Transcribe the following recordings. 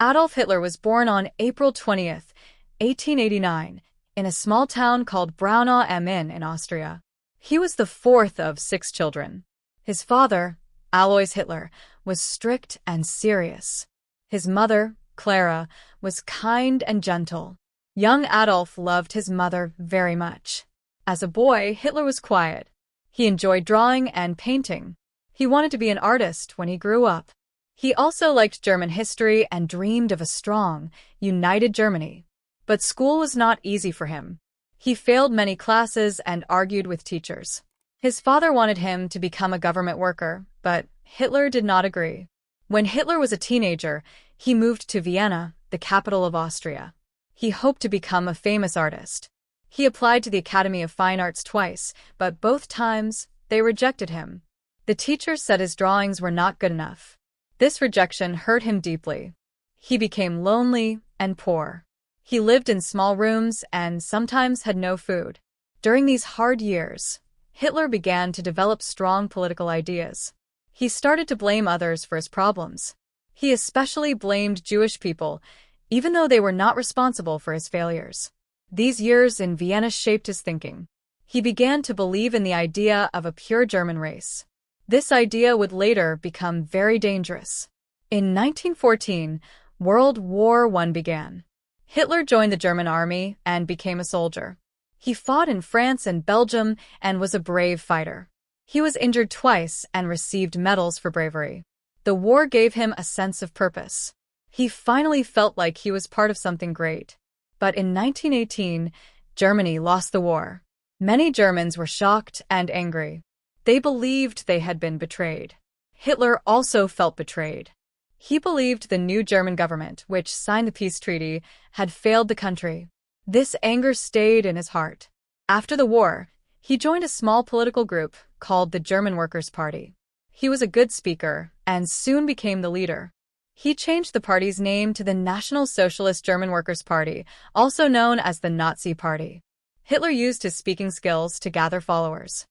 Adolf Hitler was born on April 20th, 1889, in a small town called Braunau am Inn in Austria. He was the fourth of 6 children. His father, Alois Hitler, was strict and serious. His mother, Clara, was kind and gentle. Young Adolf loved his mother very much. As a boy, Hitler was quiet. He enjoyed drawing and painting. He wanted to be an artist when he grew up. He also liked German history and dreamed of a strong, united Germany. But school was not easy for him. He failed many classes and argued with teachers. His father wanted him to become a government worker, but Hitler did not agree. When Hitler was a teenager, he moved to Vienna, the capital of Austria. He hoped to become a famous artist. He applied to the Academy of Fine Arts twice, but both times they rejected him. The teachers said his drawings were not good enough. This rejection hurt him deeply. He became lonely and poor. He lived in small rooms and sometimes had no food. During these hard years, Hitler began to develop strong political ideas. He started to blame others for his problems. He especially blamed Jewish people, even though they were not responsible for his failures. These years in Vienna shaped his thinking. He began to believe in the idea of a pure German race. This idea would later become very dangerous. In 1914, World War I began. Hitler joined the German army and became a soldier. He fought in France and Belgium and was a brave fighter. He was injured twice and received medals for bravery. The war gave him a sense of purpose. He finally felt like he was part of something great. But in 1918, Germany lost the war. Many Germans were shocked and angry. They believed they had been betrayed. Hitler also felt betrayed. He believed the new German government, which signed the peace treaty, had failed the country. This anger stayed in his heart. After the war, he joined a small political group called the German Workers' Party. He was a good speaker and soon became the leader. He changed the party's name to the National Socialist German Workers' Party, also known as the Nazi Party. Hitler used his speaking skills to gather followers.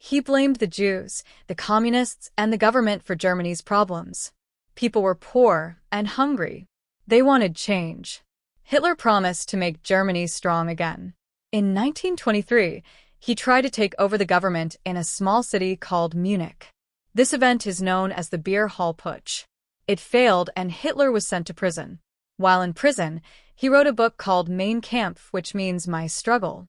He blamed the Jews, the communists, and the government for Germany's problems. People were poor and hungry. They wanted change. Hitler promised to make Germany strong again. In 1923, he tried to take over the government in a small city called Munich. This event is known as the Beer Hall Putsch. It failed and Hitler was sent to prison. While in prison, he wrote a book called Mein Kampf, which means My Struggle.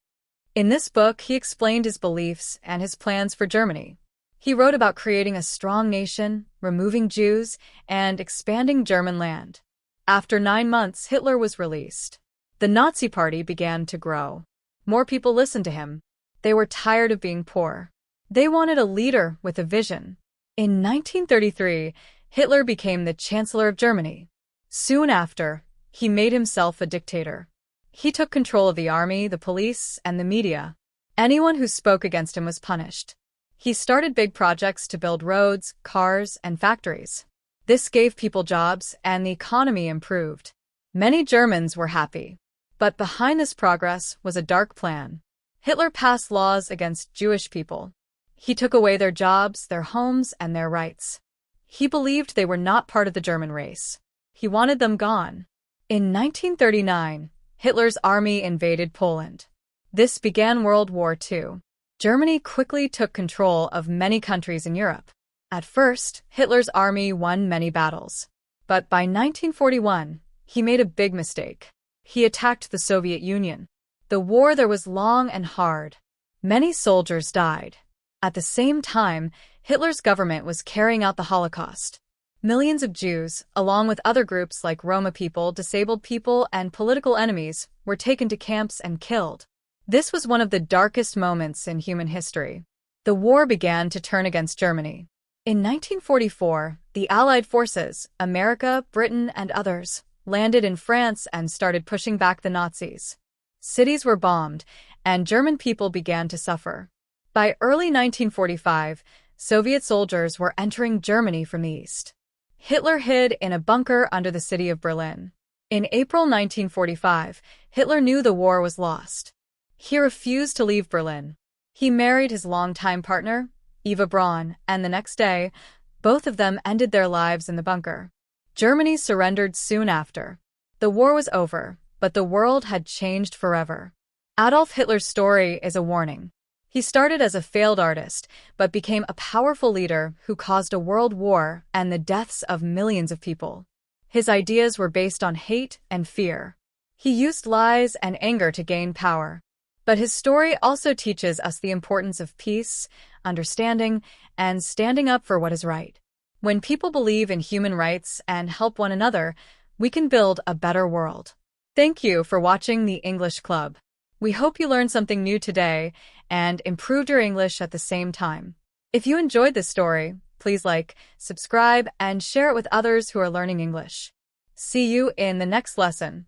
In this book, he explained his beliefs and his plans for Germany. He wrote about creating a strong nation, removing Jews, and expanding German land. After 9 months, Hitler was released. The Nazi Party began to grow. More people listened to him. They were tired of being poor. They wanted a leader with a vision. In 1933, Hitler became the Chancellor of Germany. Soon after, he made himself a dictator. He took control of the army, the police, and the media. Anyone who spoke against him was punished. He started big projects to build roads, cars, and factories. This gave people jobs, and the economy improved. Many Germans were happy. But behind this progress was a dark plan. Hitler passed laws against Jewish people. He took away their jobs, their homes, and their rights. He believed they were not part of the German race. He wanted them gone. In 1939, Hitler's army invaded Poland. This began World War II. Germany quickly took control of many countries in Europe. At first, Hitler's army won many battles. But by 1941, he made a big mistake. He attacked the Soviet Union. The war there was long and hard. Many soldiers died. At the same time, Hitler's government was carrying out the Holocaust. Millions of Jews, along with other groups like Roma people, disabled people, and political enemies, were taken to camps and killed. This was one of the darkest moments in human history. The war began to turn against Germany. In 1944, the Allied forces, America, Britain, and others, landed in France and started pushing back the Nazis. Cities were bombed, and German people began to suffer. By early 1945, Soviet soldiers were entering Germany from the east. Hitler hid in a bunker under the city of Berlin. In April 1945, Hitler knew the war was lost. He refused to leave Berlin. He married his longtime partner, Eva Braun, and the next day, both of them ended their lives in the bunker. Germany surrendered soon after. The war was over, but the world had changed forever. Adolf Hitler's story is a warning. He started as a failed artist, but became a powerful leader who caused a world war and the deaths of millions of people. His ideas were based on hate and fear. He used lies and anger to gain power. But his story also teaches us the importance of peace, understanding, and standing up for what is right. When people believe in human rights and help one another, we can build a better world. Thank you for watching the English Club. We hope you learned something new today and improved your English at the same time. If you enjoyed this story, please like, subscribe, and share it with others who are learning English. See you in the next lesson.